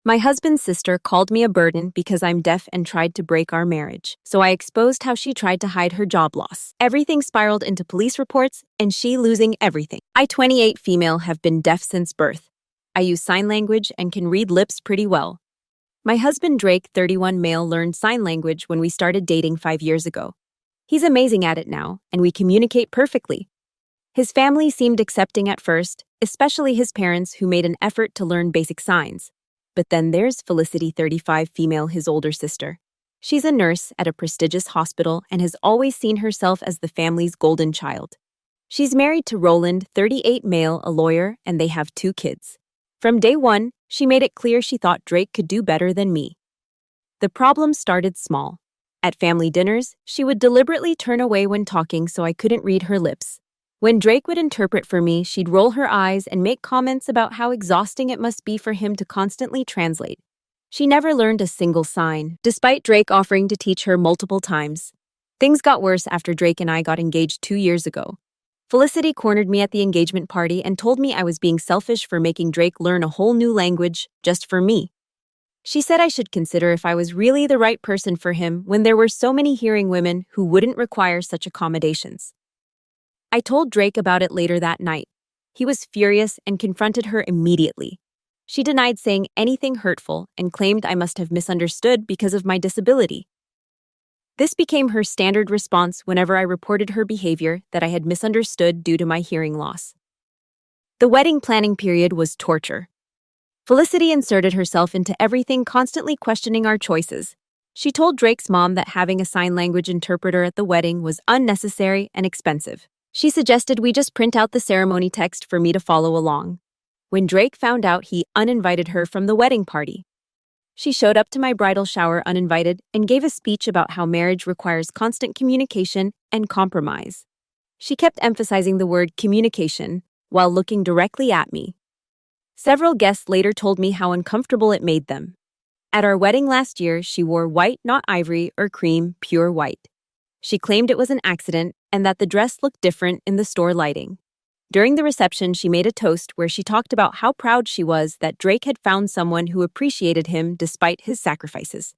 My husband's sister called me a burden because I'm deaf and tried to break our marriage, so I exposed how she tried to hide her job loss. Everything spiraled into police reports and she losing everything. I, 28 female, have been deaf since birth. I use sign language and can read lips pretty well. My husband Drake, 31 male, learned sign language when we started dating 5 years ago. He's amazing at it now, and we communicate perfectly. His family seemed accepting at first, especially his parents who made an effort to learn basic signs. But then there's Felicity, 35 female, his older sister. She's a nurse at a prestigious hospital and has always seen herself as the family's golden child. She's married to Roland, 38 male, a lawyer, and they have 2 kids. From day one, she made it clear she thought Drake could do better than me. The problem started small. At family dinners, she would deliberately turn away when talking so I couldn't read her lips. When Drake would interpret for me, she'd roll her eyes and make comments about how exhausting it must be for him to constantly translate. She never learned a single sign, despite Drake offering to teach her multiple times. Things got worse after Drake and I got engaged 2 years ago. Felicity cornered me at the engagement party and told me I was being selfish for making Drake learn a whole new language just for me. She said I should consider if I was really the right person for him when there were so many hearing women who wouldn't require such accommodations. I told Drake about it later that night. He was furious and confronted her immediately. She denied saying anything hurtful and claimed I must have misunderstood because of my disability. This became her standard response whenever I reported her behavior that I had misunderstood due to my hearing loss. The wedding planning period was torture. Felicity inserted herself into everything, constantly questioning our choices. She told Drake's mom that having a sign language interpreter at the wedding was unnecessary and expensive. She suggested we just print out the ceremony text for me to follow along. When Drake found out, he uninvited her from the wedding party. She showed up to my bridal shower uninvited and gave a speech about how marriage requires constant communication and compromise. She kept emphasizing the word communication while looking directly at me. Several guests later told me how uncomfortable it made them. At our wedding last year, she wore white, not ivory or cream, pure white. She claimed it was an accident and that the dress looked different in the store lighting. During the reception, she made a toast where she talked about how proud she was that Drake had found someone who appreciated him despite his sacrifices.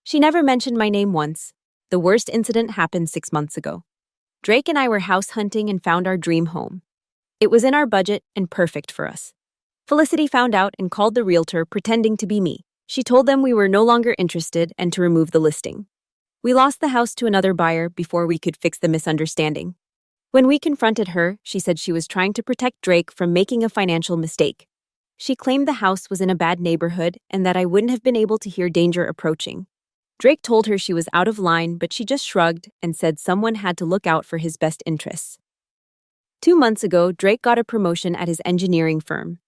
She never mentioned my name once. The worst incident happened 6 months ago. Drake and I were house hunting and found our dream home. It was in our budget and perfect for us. Felicity found out and called the realtor pretending to be me. She told them we were no longer interested and to remove the listing. We lost the house to another buyer before we could fix the misunderstanding. When we confronted her, she said she was trying to protect Drake from making a financial mistake. She claimed the house was in a bad neighborhood and that I wouldn't have been able to hear danger approaching. Drake told her she was out of line, but she just shrugged and said someone had to look out for his best interests. 2 months ago, Drake got a promotion at his engineering firm.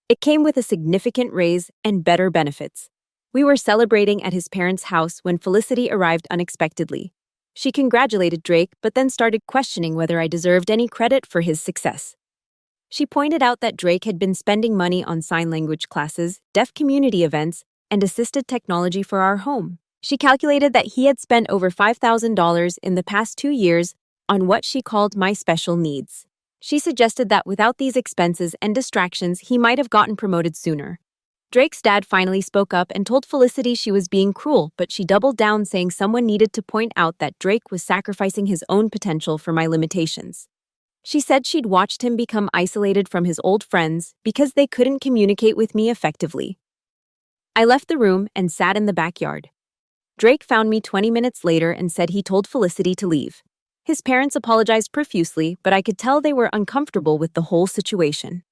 It came with a significant raise and better benefits. We were celebrating at his parents' house when Felicity arrived unexpectedly. She congratulated Drake, but then started questioning whether I deserved any credit for his success. She pointed out that Drake had been spending money on sign language classes, deaf community events, and assisted technology for our home. She calculated that he had spent over $5,000 in the past 2 years on what she called my special needs. She suggested that without these expenses and distractions, he might have gotten promoted sooner. Drake's dad finally spoke up and told Felicity she was being cruel, but she doubled down, saying someone needed to point out that Drake was sacrificing his own potential for my limitations. She said she'd watched him become isolated from his old friends because they couldn't communicate with me effectively. I left the room and sat in the backyard. Drake found me 20 minutes later and said he told Felicity to leave. His parents apologized profusely, but I could tell they were uncomfortable with the whole situation.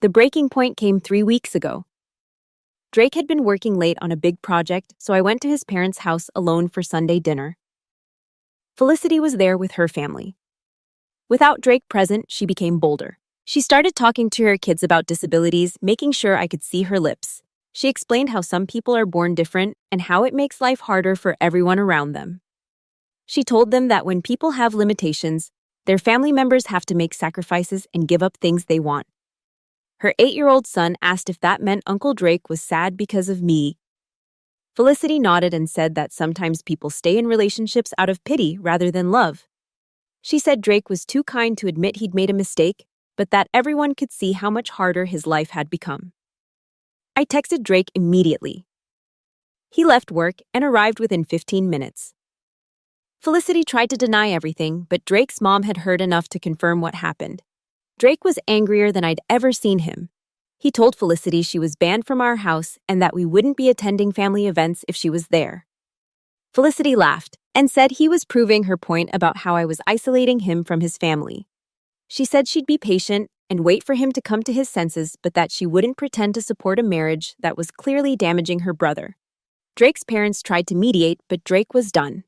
The breaking point came 3 weeks ago. Drake had been working late on a big project, so I went to his parents' house alone for Sunday dinner. Felicity was there with her family. Without Drake present, she became bolder. She started talking to her kids about disabilities, making sure I could see her lips. She explained how some people are born different and how it makes life harder for everyone around them. She told them that when people have limitations, their family members have to make sacrifices and give up things they want. Her 8-year-old son asked if that meant Uncle Drake was sad because of me. Felicity nodded and said that sometimes people stay in relationships out of pity rather than love. She said Drake was too kind to admit he'd made a mistake, but that everyone could see how much harder his life had become. I texted Drake immediately. He left work and arrived within 15 minutes. Felicity tried to deny everything, but Drake's mom had heard enough to confirm what happened. Drake was angrier than I'd ever seen him. He told Felicity she was banned from our house and that we wouldn't be attending family events if she was there. Felicity laughed and said he was proving her point about how I was isolating him from his family. She said she'd be patient and wait for him to come to his senses, but that she wouldn't pretend to support a marriage that was clearly damaging her brother. Drake's parents tried to mediate, but Drake was done.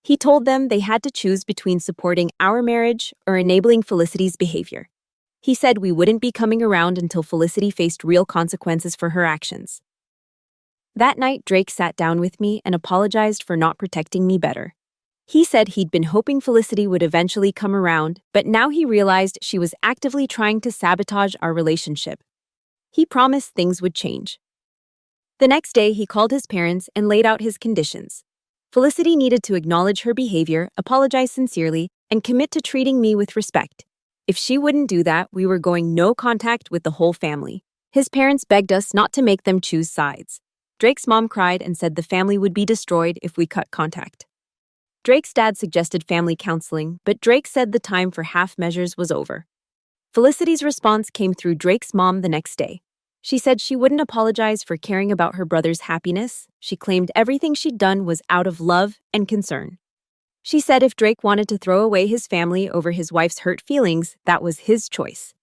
He told them they had to choose between supporting our marriage or enabling Felicity's behavior. He said we wouldn't be coming around until Felicity faced real consequences for her actions. That night, Drake sat down with me and apologized for not protecting me better. He said he'd been hoping Felicity would eventually come around, but now he realized she was actively trying to sabotage our relationship. He promised things would change. The next day, he called his parents and laid out his conditions. Felicity needed to acknowledge her behavior, apologize sincerely, and commit to treating me with respect. If she wouldn't do that, we were going no contact with the whole family. His parents begged us not to make them choose sides. Drake's mom cried and said the family would be destroyed if we cut contact. Drake's dad suggested family counseling, but Drake said the time for half measures was over. Felicity's response came through Drake's mom the next day. She said she wouldn't apologize for caring about her brother's happiness. She claimed everything she'd done was out of love and concern. She said if Drake wanted to throw away his family over his wife's hurt feelings, that was his choice.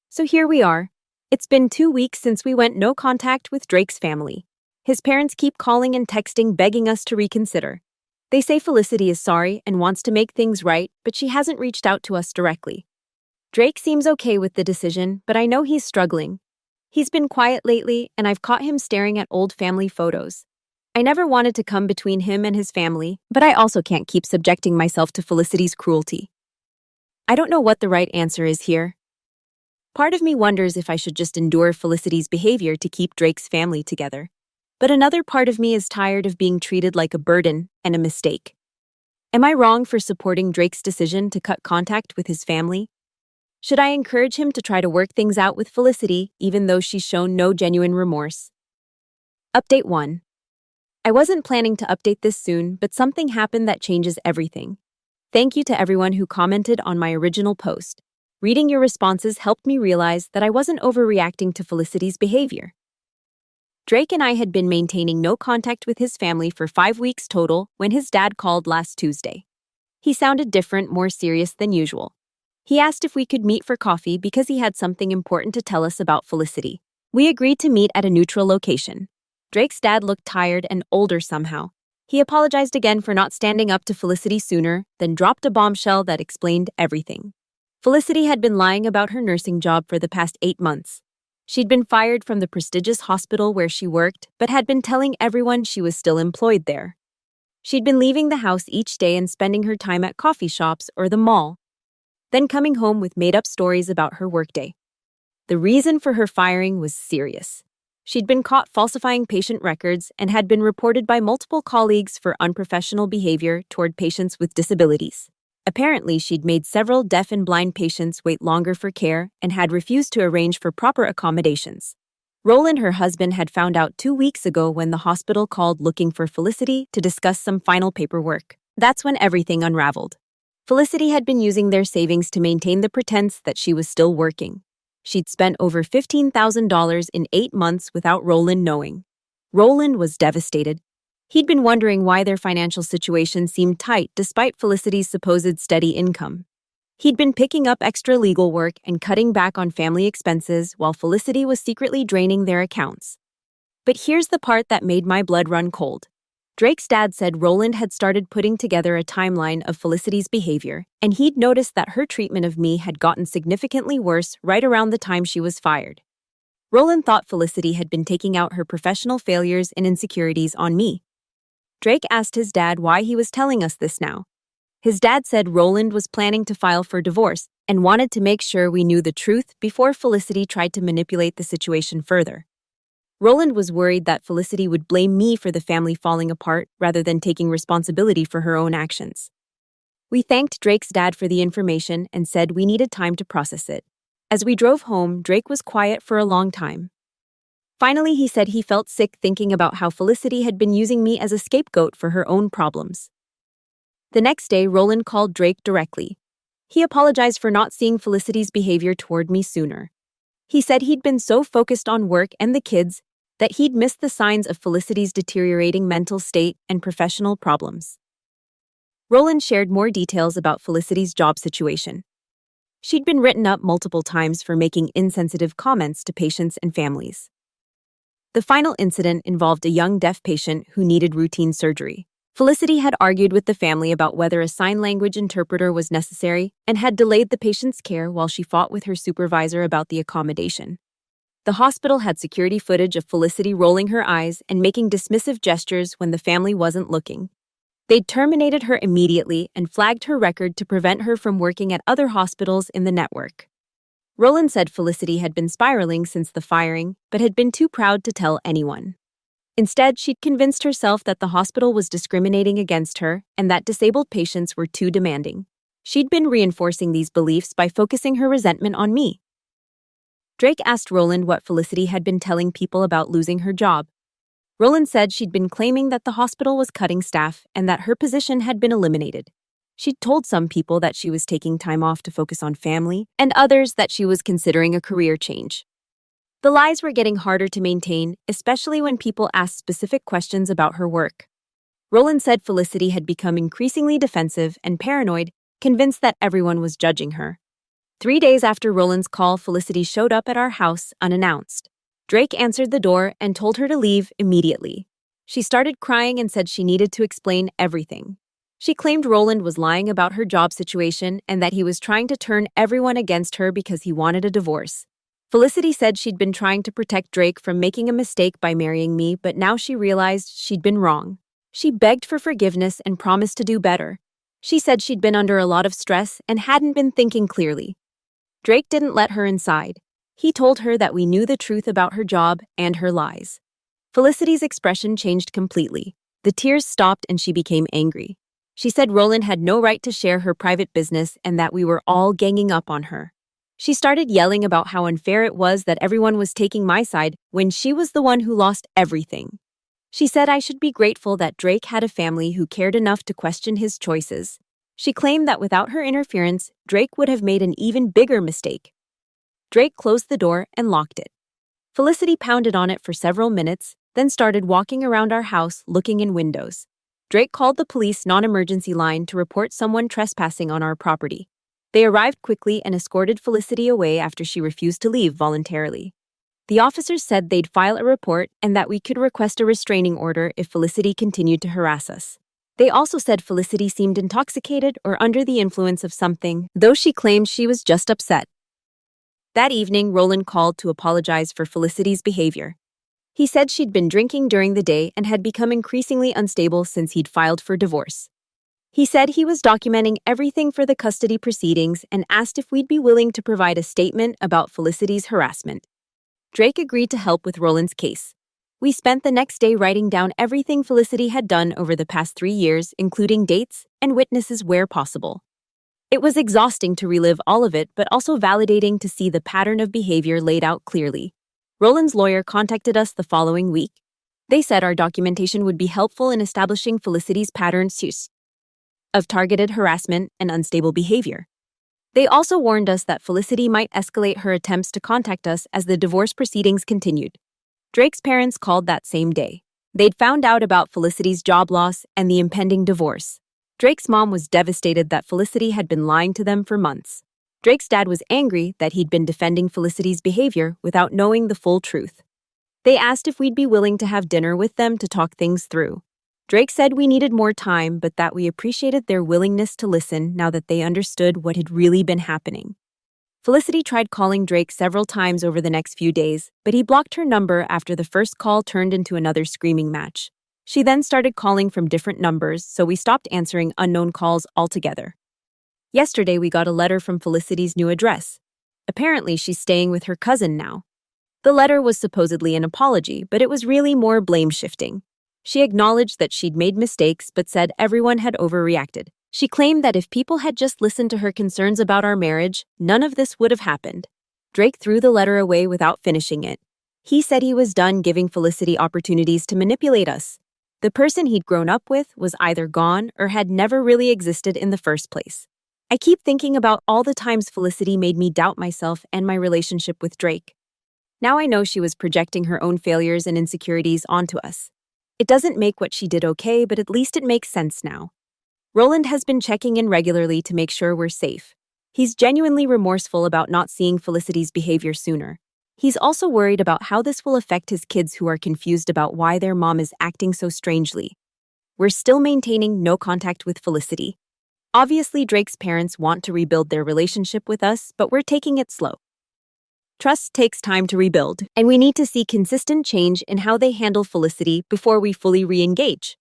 So here we are. It's been 2 weeks since we went no contact with Drake's family. His parents keep calling and texting begging us to reconsider. They say Felicity is sorry and wants to make things right, but she hasn't reached out to us directly. Drake seems okay with the decision, but I know he's struggling. He's been quiet lately, and I've caught him staring at old family photos. I never wanted to come between him and his family, but I also can't keep subjecting myself to Felicity's cruelty. I don't know what the right answer is here. Part of me wonders if I should just endure Felicity's behavior to keep Drake's family together. But another part of me is tired of being treated like a burden and a mistake. Am I wrong for supporting Drake's decision to cut contact with his family? Should I encourage him to try to work things out with Felicity, even though she's shown no genuine remorse? Update 1. I wasn't planning to update this soon, but something happened that changes everything. Thank you to everyone who commented on my original post. Reading your responses helped me realize that I wasn't overreacting to Felicity's behavior. Drake and I had been maintaining no contact with his family for 5 weeks total when his dad called last Tuesday. He sounded different, more serious than usual. He asked if we could meet for coffee because he had something important to tell us about Felicity. We agreed to meet at a neutral location. Drake's dad looked tired and older somehow. He apologized again for not standing up to Felicity sooner, then dropped a bombshell that explained everything. Felicity had been lying about her nursing job for the past 8 months. She'd been fired from the prestigious hospital where she worked, but had been telling everyone she was still employed there. She'd been leaving the house each day and spending her time at coffee shops or the mall, then coming home with made-up stories about her workday. The reason for her firing was serious. She'd been caught falsifying patient records and had been reported by multiple colleagues for unprofessional behavior toward patients with disabilities. Apparently, she'd made several deaf and blind patients wait longer for care and had refused to arrange for proper accommodations. Roland, her husband, had found out 2 weeks ago when the hospital called looking for Felicity to discuss some final paperwork. That's when everything unraveled. Felicity had been using their savings to maintain the pretense that she was still working. She'd spent over $15,000 in 8 months without Roland knowing. Roland was devastated. He'd been wondering why their financial situation seemed tight despite Felicity's supposed steady income. He'd been picking up extra legal work and cutting back on family expenses while Felicity was secretly draining their accounts. But here's the part that made my blood run cold. Drake's dad said Roland had started putting together a timeline of Felicity's behavior, and he'd noticed that her treatment of me had gotten significantly worse right around the time she was fired. Roland thought Felicity had been taking out her professional failures and insecurities on me. Drake asked his dad why he was telling us this now. His dad said Roland was planning to file for divorce and wanted to make sure we knew the truth before Felicity tried to manipulate the situation further. Roland was worried that Felicity would blame me for the family falling apart rather than taking responsibility for her own actions. We thanked Drake's dad for the information and said we needed time to process it. As we drove home, Drake was quiet for a long time. Finally, he said he felt sick thinking about how Felicity had been using me as a scapegoat for her own problems. The next day, Roland called Drake directly. He apologized for not seeing Felicity's behavior toward me sooner. He said he'd been so focused on work and the kids that he'd missed the signs of Felicity's deteriorating mental state and professional problems. Roland shared more details about Felicity's job situation. She'd been written up multiple times for making insensitive comments to patients and families. The final incident involved a young deaf patient who needed routine surgery. Felicity had argued with the family about whether a sign language interpreter was necessary and had delayed the patient's care while she fought with her supervisor about the accommodation. The hospital had security footage of Felicity rolling her eyes and making dismissive gestures when the family wasn't looking. They'd terminated her immediately and flagged her record to prevent her from working at other hospitals in the network. Roland said Felicity had been spiraling since the firing, but had been too proud to tell anyone. Instead, she'd convinced herself that the hospital was discriminating against her and that disabled patients were too demanding. She'd been reinforcing these beliefs by focusing her resentment on me. Drake asked Roland what Felicity had been telling people about losing her job. Roland said she'd been claiming that the hospital was cutting staff and that her position had been eliminated. She'd told some people that she was taking time off to focus on family, and others that she was considering a career change. The lies were getting harder to maintain, especially when people asked specific questions about her work. Roland said Felicity had become increasingly defensive and paranoid, convinced that everyone was judging her. 3 days after Roland's call, Felicity showed up at our house unannounced. Drake answered the door and told her to leave immediately. She started crying and said she needed to explain everything. She claimed Roland was lying about her job situation and that he was trying to turn everyone against her because he wanted a divorce. Felicity said she'd been trying to protect Drake from making a mistake by marrying me, but now she realized she'd been wrong. She begged for forgiveness and promised to do better. She said she'd been under a lot of stress and hadn't been thinking clearly. Drake didn't let her inside. He told her that we knew the truth about her job and her lies. Felicity's expression changed completely. The tears stopped and she became angry. She said Roland had no right to share her private business and that we were all ganging up on her. She started yelling about how unfair it was that everyone was taking my side when she was the one who lost everything. She said I should be grateful that Drake had a family who cared enough to question his choices. She claimed that without her interference, Drake would have made an even bigger mistake. Drake closed the door and locked it. Felicity pounded on it for several minutes, then started walking around our house looking in windows. Drake called the police non-emergency line to report someone trespassing on our property. They arrived quickly and escorted Felicity away after she refused to leave voluntarily. The officers said they'd file a report and that we could request a restraining order if Felicity continued to harass us. They also said Felicity seemed intoxicated or under the influence of something, though she claimed she was just upset. That evening, Roland called to apologize for Felicity's behavior. He said she'd been drinking during the day and had become increasingly unstable since he'd filed for divorce. He said he was documenting everything for the custody proceedings and asked if we'd be willing to provide a statement about Felicity's harassment. Drake agreed to help with Roland's case. We spent the next day writing down everything Felicity had done over the past 3 years, including dates and witnesses where possible. It was exhausting to relive all of it, but also validating to see the pattern of behavior laid out clearly. Roland's lawyer contacted us the following week. They said our documentation would be helpful in establishing Felicity's patterns of targeted harassment and unstable behavior. They also warned us that Felicity might escalate her attempts to contact us as the divorce proceedings continued. Drake's parents called that same day. They'd found out about Felicity's job loss and the impending divorce. Drake's mom was devastated that Felicity had been lying to them for months. Drake's dad was angry that he'd been defending Felicity's behavior without knowing the full truth. They asked if we'd be willing to have dinner with them to talk things through. Drake said we needed more time, but that we appreciated their willingness to listen now that they understood what had really been happening. Felicity tried calling Drake several times over the next few days, but he blocked her number after the first call turned into another screaming match. She then started calling from different numbers, so we stopped answering unknown calls altogether. Yesterday, we got a letter from Felicity's new address. Apparently, she's staying with her cousin now. The letter was supposedly an apology, but it was really more blame-shifting. She acknowledged that she'd made mistakes, but said everyone had overreacted. She claimed that if people had just listened to her concerns about our marriage, none of this would have happened. Drake threw the letter away without finishing it. He said he was done giving Felicity opportunities to manipulate us. The person he'd grown up with was either gone or had never really existed in the first place. I keep thinking about all the times Felicity made me doubt myself and my relationship with Drake. Now I know she was projecting her own failures and insecurities onto us. It doesn't make what she did okay, but at least it makes sense now. Roland has been checking in regularly to make sure we're safe. He's genuinely remorseful about not seeing Felicity's behavior sooner. He's also worried about how this will affect his kids who are confused about why their mom is acting so strangely. We're still maintaining no contact with Felicity. Obviously, Drake's parents want to rebuild their relationship with us, but we're taking it slow. Trust takes time to rebuild, and we need to see consistent change in how they handle Felicity before we fully re-engage.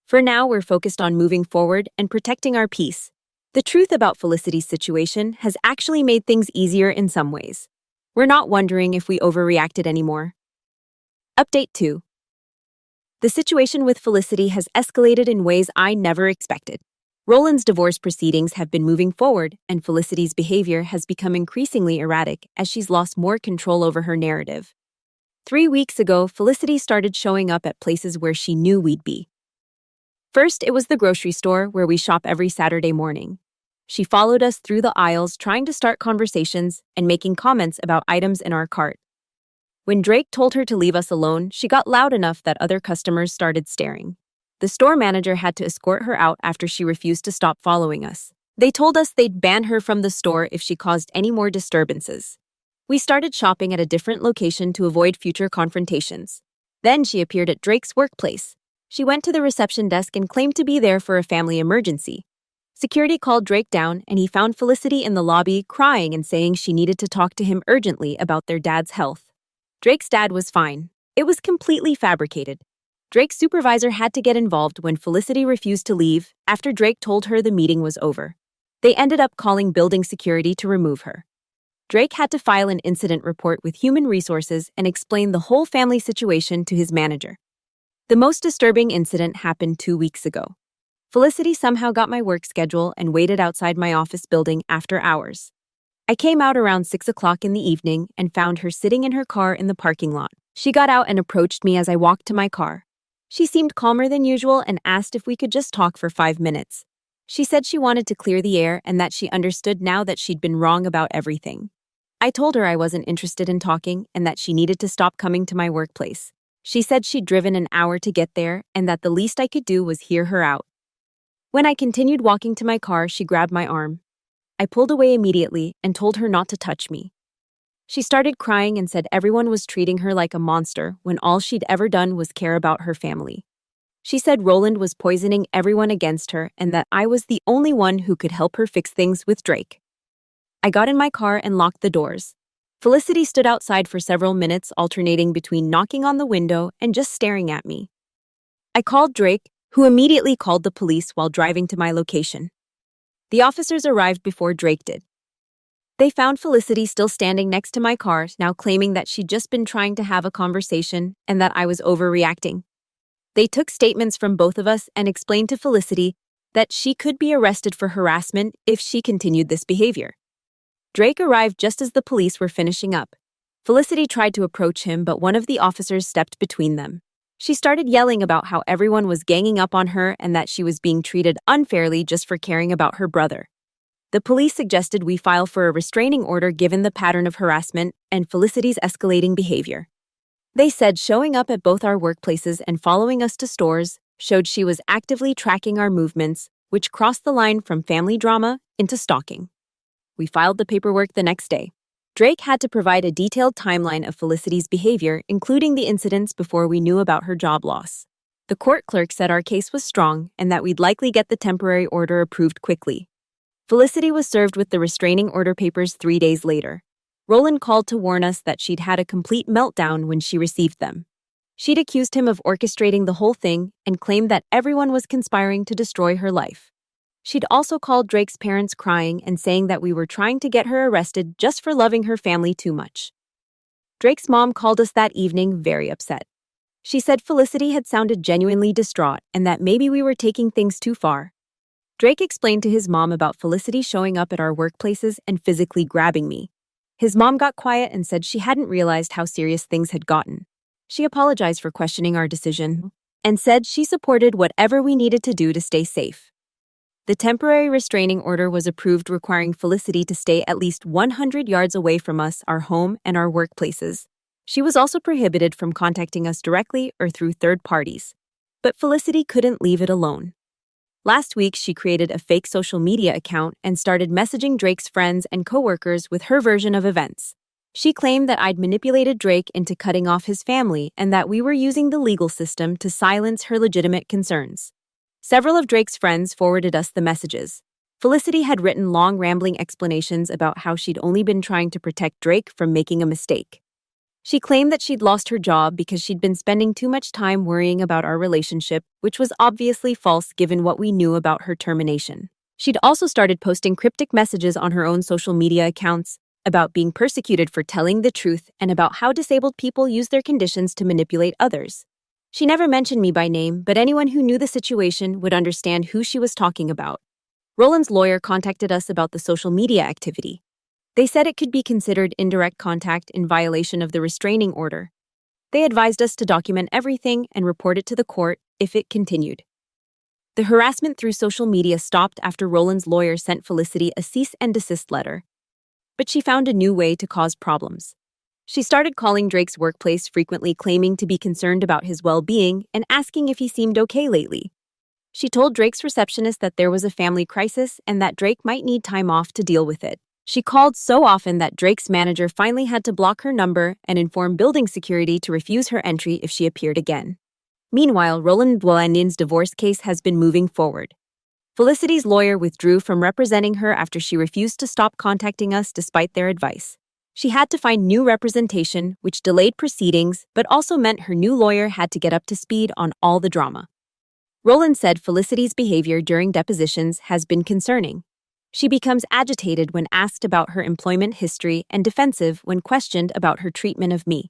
For now, we're focused on moving forward and protecting our peace. The truth about Felicity's situation has actually made things easier in some ways. We're not wondering if we overreacted anymore. Update 2. The situation with Felicity has escalated in ways I never expected. Roland's divorce proceedings have been moving forward, and Felicity's behavior has become increasingly erratic as she's lost more control over her narrative. 3 weeks ago, Felicity started showing up at places where she knew we'd be. First, it was the grocery store where we shop every Saturday morning. She followed us through the aisles, trying to start conversations and making comments about items in our cart. When Drake told her to leave us alone, she got loud enough that other customers started staring. The store manager had to escort her out after she refused to stop following us. They told us they'd ban her from the store if she caused any more disturbances. We started shopping at a different location to avoid future confrontations. Then she appeared at Drake's workplace. She went to the reception desk and claimed to be there for a family emergency. Security called Drake down, and he found Felicity in the lobby crying and saying she needed to talk to him urgently about their dad's health. Drake's dad was fine. It was completely fabricated. Drake's supervisor had to get involved when Felicity refused to leave after Drake told her the meeting was over. They ended up calling building security to remove her. Drake had to file an incident report with Human Resources and explain the whole family situation to his manager. The most disturbing incident happened 2 weeks ago. Felicity somehow got my work schedule and waited outside my office building after hours. I came out around 6 o'clock in the evening and found her sitting in her car in the parking lot. She got out and approached me as I walked to my car. She seemed calmer than usual and asked if we could just talk for 5 minutes. She said she wanted to clear the air and that she understood now that she'd been wrong about everything. I told her I wasn't interested in talking and that she needed to stop coming to my workplace. She said she'd driven an hour to get there and that the least I could do was hear her out. When I continued walking to my car, she grabbed my arm. I pulled away immediately and told her not to touch me. She started crying and said everyone was treating her like a monster when all she'd ever done was care about her family. She said Roland was poisoning everyone against her and that I was the only one who could help her fix things with Drake. I got in my car and locked the doors. Felicity stood outside for several minutes, alternating between knocking on the window and just staring at me. I called Drake, who immediately called the police while driving to my location. The officers arrived before Drake did. They found Felicity still standing next to my car, now claiming that she'd just been trying to have a conversation and that I was overreacting. They took statements from both of us and explained to Felicity that she could be arrested for harassment if she continued this behavior. Drake arrived just as the police were finishing up. Felicity tried to approach him, but one of the officers stepped between them. She started yelling about how everyone was ganging up on her and that she was being treated unfairly just for caring about her brother. The police suggested we file for a restraining order given the pattern of harassment and Felicity's escalating behavior. They said showing up at both our workplaces and following us to stores showed she was actively tracking our movements, which crossed the line from family drama into stalking. We filed the paperwork the next day. Drake had to provide a detailed timeline of Felicity's behavior, including the incidents before we knew about her job loss. The court clerk said our case was strong and that we'd likely get the temporary order approved quickly. Felicity was served with the restraining order papers 3 days later. Roland called to warn us that she'd had a complete meltdown when she received them. She'd accused him of orchestrating the whole thing and claimed that everyone was conspiring to destroy her life. She'd also called Drake's parents crying and saying that we were trying to get her arrested just for loving her family too much. Drake's mom called us that evening very upset. She said Felicity had sounded genuinely distraught and that maybe we were taking things too far. Drake explained to his mom about Felicity showing up at our workplaces and physically grabbing me. His mom got quiet and said she hadn't realized how serious things had gotten. She apologized for questioning our decision and said she supported whatever we needed to do to stay safe. The temporary restraining order was approved, requiring Felicity to stay at least 100 yards away from us, our home, and our workplaces. She was also prohibited from contacting us directly or through third parties. But Felicity couldn't leave it alone. Last week, she created a fake social media account and started messaging Drake's friends and coworkers with her version of events. She claimed that I'd manipulated Drake into cutting off his family and that we were using the legal system to silence her legitimate concerns. Several of Drake's friends forwarded us the messages. Felicity had written long, rambling explanations about how she'd only been trying to protect Drake from making a mistake. She claimed that she'd lost her job because she'd been spending too much time worrying about our relationship, which was obviously false given what we knew about her termination. She'd also started posting cryptic messages on her own social media accounts about being persecuted for telling the truth and about how disabled people use their conditions to manipulate others. She never mentioned me by name, but anyone who knew the situation would understand who she was talking about. Roland's lawyer contacted us about the social media activity. They said it could be considered indirect contact in violation of the restraining order. They advised us to document everything and report it to the court if it continued. The harassment through social media stopped after Roland's lawyer sent Felicity a cease and desist letter. But she found a new way to cause problems. She started calling Drake's workplace frequently, claiming to be concerned about his well-being and asking if he seemed okay lately. She told Drake's receptionist that there was a family crisis and that Drake might need time off to deal with it. She called so often that Drake's manager finally had to block her number and inform building security to refuse her entry if she appeared again. Meanwhile, Roland Blandin's divorce case has been moving forward. Felicity's lawyer withdrew from representing her after she refused to stop contacting us despite their advice. She had to find new representation, which delayed proceedings, but also meant her new lawyer had to get up to speed on all the drama. Roland said Felicity's behavior during depositions has been concerning. She becomes agitated when asked about her employment history and defensive when questioned about her treatment of me.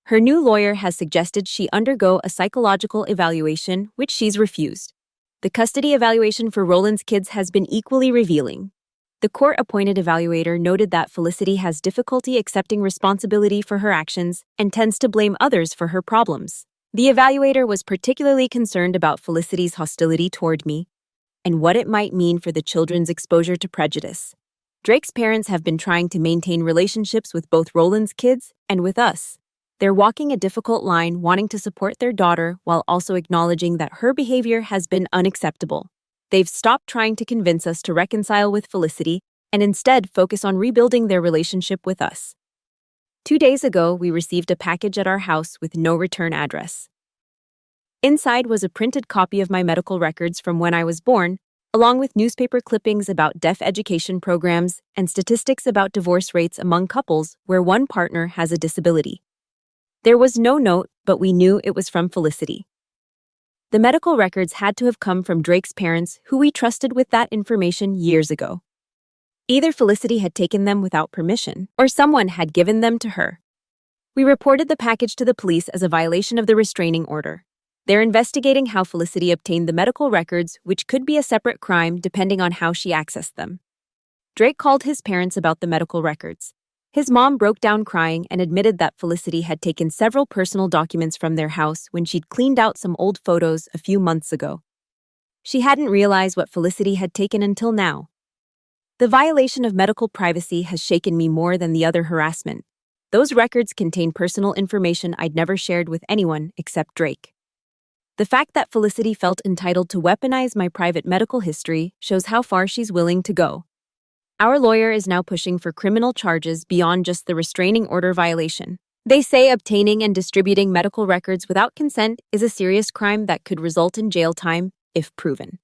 Her new lawyer has suggested she undergo a psychological evaluation, which she's refused. The custody evaluation for Roland's kids has been equally revealing. The court-appointed evaluator noted that Felicity has difficulty accepting responsibility for her actions and tends to blame others for her problems. The evaluator was particularly concerned about Felicity's hostility toward me and what it might mean for the children's exposure to prejudice. Drake's parents have been trying to maintain relationships with both Roland's kids and with us. They're walking a difficult line, wanting to support their daughter while also acknowledging that her behavior has been unacceptable. They've stopped trying to convince us to reconcile with Felicity and instead focus on rebuilding their relationship with us. 2 days ago, we received a package at our house with no return address. Inside was a printed copy of my medical records from when I was born, along with newspaper clippings about deaf education programs and statistics about divorce rates among couples where one partner has a disability. There was no note, but we knew it was from Felicity. The medical records had to have come from Drake's parents, who we trusted with that information years ago. Either Felicity had taken them without permission, or someone had given them to her. We reported the package to the police as a violation of the restraining order. They're investigating how Felicity obtained the medical records, which could be a separate crime depending on how she accessed them. Drake called his parents about the medical records. His mom broke down crying and admitted that Felicity had taken several personal documents from their house when she'd cleaned out some old photos a few months ago. She hadn't realized what Felicity had taken until now. The violation of medical privacy has shaken me more than the other harassment. Those records contain personal information I'd never shared with anyone except Drake. The fact that Felicity felt entitled to weaponize my private medical history shows how far she's willing to go. Our lawyer is now pushing for criminal charges beyond just the restraining order violation. They say obtaining and distributing medical records without consent is a serious crime that could result in jail time if proven.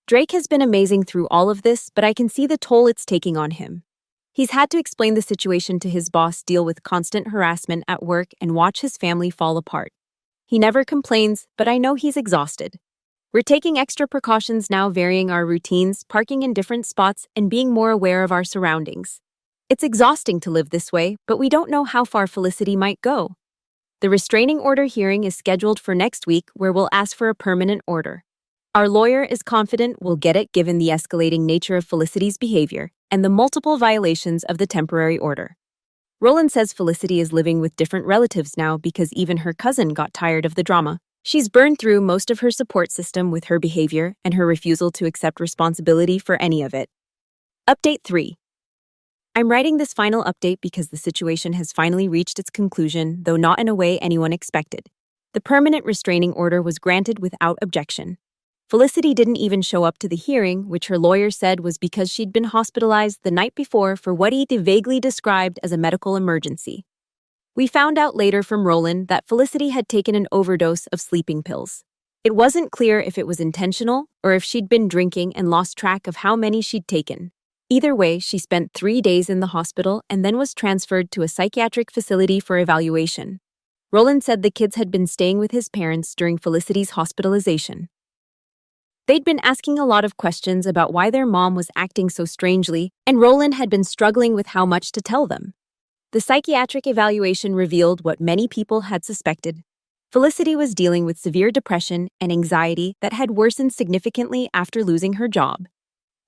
Drake has been amazing through all of this, but I can see the toll it's taking on him. He's had to explain the situation to his boss, deal with constant harassment at work, and watch his family fall apart. He never complains, but I know he's exhausted. We're taking extra precautions now, varying our routines, parking in different spots, and being more aware of our surroundings. It's exhausting to live this way, but we don't know how far Felicity might go. The restraining order hearing is scheduled for next week, where we'll ask for a permanent order. Our lawyer is confident we'll get it given the escalating nature of Felicity's behavior and the multiple violations of the temporary order. Roland says Felicity is living with different relatives now because even her cousin got tired of the drama. She's burned through most of her support system with her behavior and her refusal to accept responsibility for any of it. Update 3. I'm writing this final update because the situation has finally reached its conclusion, though not in a way anyone expected. The permanent restraining order was granted without objection. Felicity didn't even show up to the hearing, which her lawyer said was because she'd been hospitalized the night before for what he vaguely described as a medical emergency. We found out later from Roland that Felicity had taken an overdose of sleeping pills. It wasn't clear if it was intentional or if she'd been drinking and lost track of how many she'd taken. Either way, she spent 3 days in the hospital and then was transferred to a psychiatric facility for evaluation. Roland said the kids had been staying with his parents during Felicity's hospitalization. They'd been asking a lot of questions about why their mom was acting so strangely, and Roland had been struggling with how much to tell them. The psychiatric evaluation revealed what many people had suspected. Felicity was dealing with severe depression and anxiety that had worsened significantly after losing her job.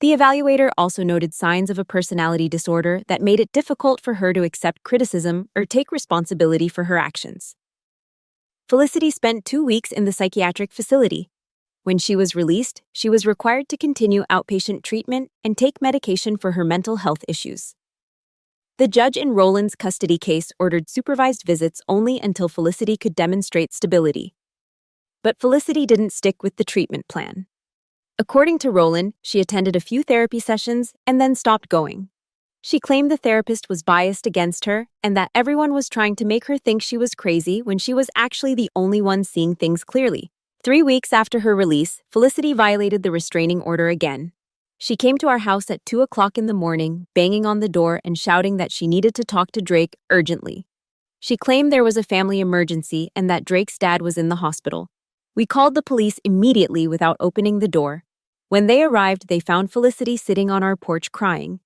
The evaluator also noted signs of a personality disorder that made it difficult for her to accept criticism or take responsibility for her actions. Felicity spent 2 weeks in the psychiatric facility. When she was released, she was required to continue outpatient treatment and take medication for her mental health issues. The judge in Roland's custody case ordered supervised visits only until Felicity could demonstrate stability. But Felicity didn't stick with the treatment plan. According to Roland, she attended a few therapy sessions and then stopped going. She claimed the therapist was biased against her and that everyone was trying to make her think she was crazy when she was actually the only one seeing things clearly. 3 weeks after her release, Felicity violated the restraining order again. She came to our house at 2 o'clock in the morning, banging on the door and shouting that she needed to talk to Drake urgently. She claimed there was a family emergency and that Drake's dad was in the hospital. We called the police immediately without opening the door. When they arrived, they found Felicity sitting on our porch crying.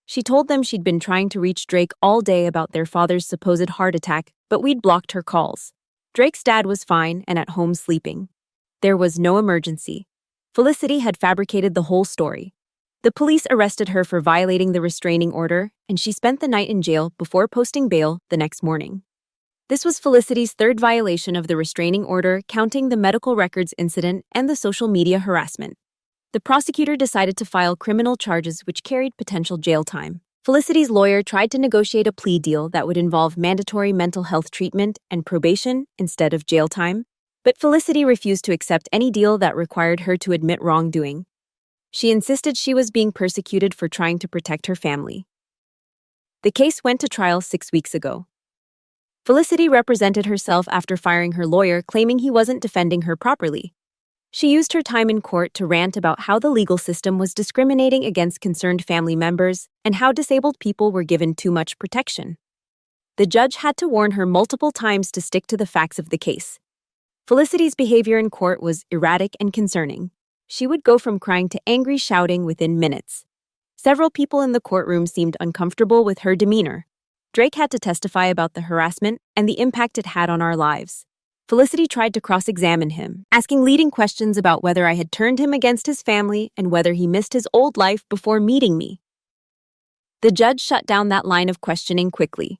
She told them she'd been trying to reach Drake all day about their father's supposed heart attack, but we'd blocked her calls. Drake's dad was fine and at home sleeping. There was no emergency. Felicity had fabricated the whole story. The police arrested her for violating the restraining order, and she spent the night in jail before posting bail the next morning. This was Felicity's 3rd violation of the restraining order, counting the medical records incident and the social media harassment. The prosecutor decided to file criminal charges which carried potential jail time. Felicity's lawyer tried to negotiate a plea deal that would involve mandatory mental health treatment and probation instead of jail time, but Felicity refused to accept any deal that required her to admit wrongdoing. She insisted she was being persecuted for trying to protect her family. The case went to trial 6 weeks ago. Felicity represented herself after firing her lawyer, claiming he wasn't defending her properly. She used her time in court to rant about how the legal system was discriminating against concerned family members and how disabled people were given too much protection. The judge had to warn her multiple times to stick to the facts of the case. Felicity's behavior in court was erratic and concerning. She would go from crying to angry shouting within minutes. Several people in the courtroom seemed uncomfortable with her demeanor. Drake had to testify about the harassment and the impact it had on our lives. Felicity tried to cross-examine him, asking leading questions about whether I had turned him against his family and whether he missed his old life before meeting me. The judge shut down that line of questioning quickly.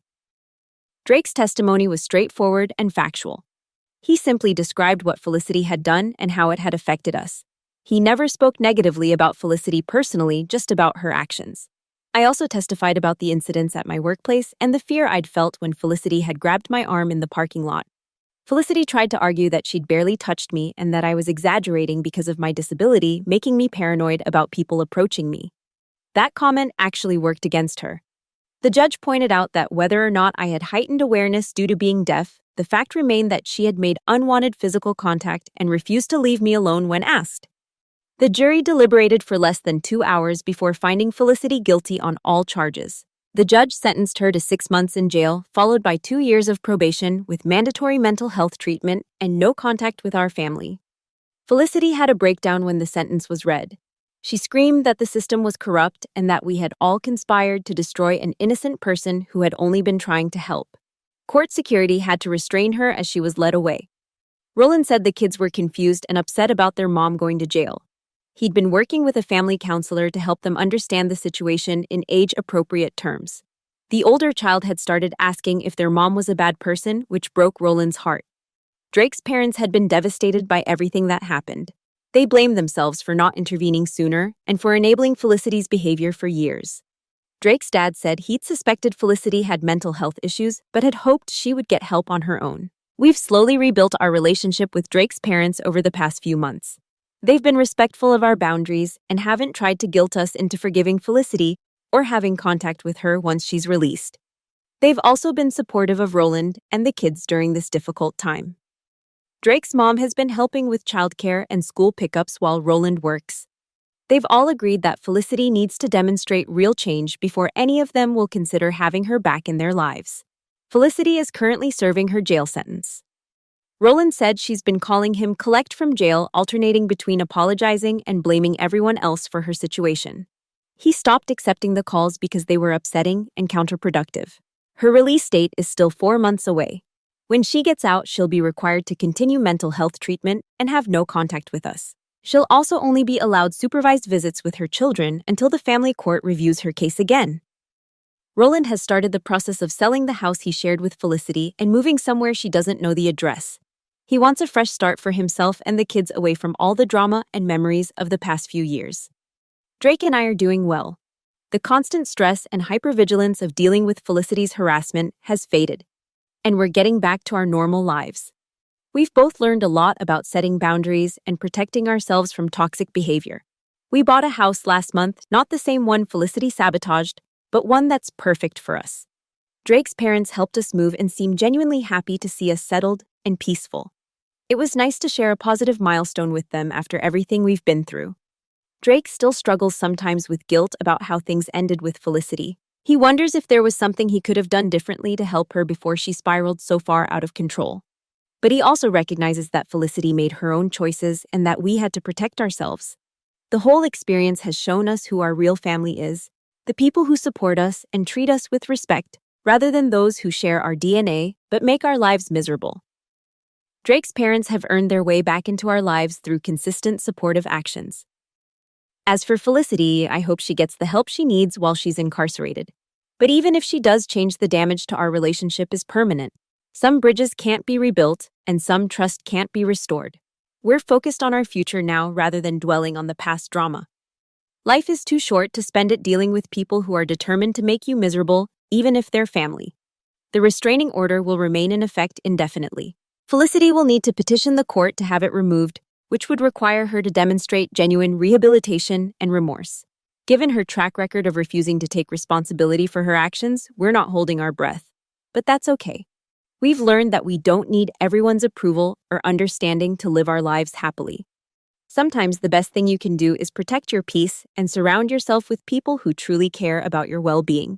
Drake's testimony was straightforward and factual. He simply described what Felicity had done and how it had affected us. He never spoke negatively about Felicity personally, just about her actions. I also testified about the incidents at my workplace and the fear I'd felt when Felicity had grabbed my arm in the parking lot. Felicity tried to argue that she'd barely touched me and that I was exaggerating because of my disability, making me paranoid about people approaching me. That comment actually worked against her. The judge pointed out that whether or not I had heightened awareness due to being deaf, the fact remained that she had made unwanted physical contact and refused to leave me alone when asked. The jury deliberated for less than 2 hours before finding Felicity guilty on all charges. The judge sentenced her to 6 months in jail, followed by 2 years of probation with mandatory mental health treatment and no contact with our family. Felicity had a breakdown when the sentence was read. She screamed that the system was corrupt and that we had all conspired to destroy an innocent person who had only been trying to help. Court security had to restrain her as she was led away. Roland said the kids were confused and upset about their mom going to jail. He'd been working with a family counselor to help them understand the situation in age-appropriate terms. The older child had started asking if their mom was a bad person, which broke Roland's heart. Drake's parents had been devastated by everything that happened. They blamed themselves for not intervening sooner and for enabling Felicity's behavior for years. Drake's dad said he'd suspected Felicity had mental health issues, but had hoped she would get help on her own. We've slowly rebuilt our relationship with Drake's parents over the past few months. They've been respectful of our boundaries and haven't tried to guilt us into forgiving Felicity or having contact with her once she's released. They've also been supportive of Roland and the kids during this difficult time. Drake's mom has been helping with childcare and school pickups while Roland works. They've all agreed that Felicity needs to demonstrate real change before any of them will consider having her back in their lives. Felicity is currently serving her jail sentence. Roland said she's been calling him collect from jail, alternating between apologizing and blaming everyone else for her situation. He stopped accepting the calls because they were upsetting and counterproductive. Her release date is still 4 months away. When she gets out, she'll be required to continue mental health treatment and have no contact with us. She'll also only be allowed supervised visits with her children until the family court reviews her case again. Roland has started the process of selling the house he shared with Felicity and moving somewhere she doesn't know the address. He wants a fresh start for himself and the kids away from all the drama and memories of the past few years. Drake and I are doing well. The constant stress and hypervigilance of dealing with Felicity's harassment has faded, and we're getting back to our normal lives. We've both learned a lot about setting boundaries and protecting ourselves from toxic behavior. We bought a house last month, not the same one Felicity sabotaged, but one that's perfect for us. Drake's parents helped us move and seemed genuinely happy to see us settled and peaceful. It was nice to share a positive milestone with them after everything we've been through. Drake still struggles sometimes with guilt about how things ended with Felicity. He wonders if there was something he could have done differently to help her before she spiraled so far out of control. But he also recognizes that Felicity made her own choices and that we had to protect ourselves. The whole experience has shown us who our real family is, the people who support us and treat us with respect, rather than those who share our DNA but make our lives miserable. Drake's parents have earned their way back into our lives through consistent supportive actions. As for Felicity, I hope she gets the help she needs while she's incarcerated. But even if she does change, the damage to our relationship is permanent. Some bridges can't be rebuilt, and some trust can't be restored. We're focused on our future now rather than dwelling on the past drama. Life is too short to spend it dealing with people who are determined to make you miserable, even if they're family. The restraining order will remain in effect indefinitely. Felicity will need to petition the court to have it removed, which would require her to demonstrate genuine rehabilitation and remorse. Given her track record of refusing to take responsibility for her actions, we're not holding our breath. But that's okay. We've learned that we don't need everyone's approval or understanding to live our lives happily. Sometimes the best thing you can do is protect your peace and surround yourself with people who truly care about your well-being.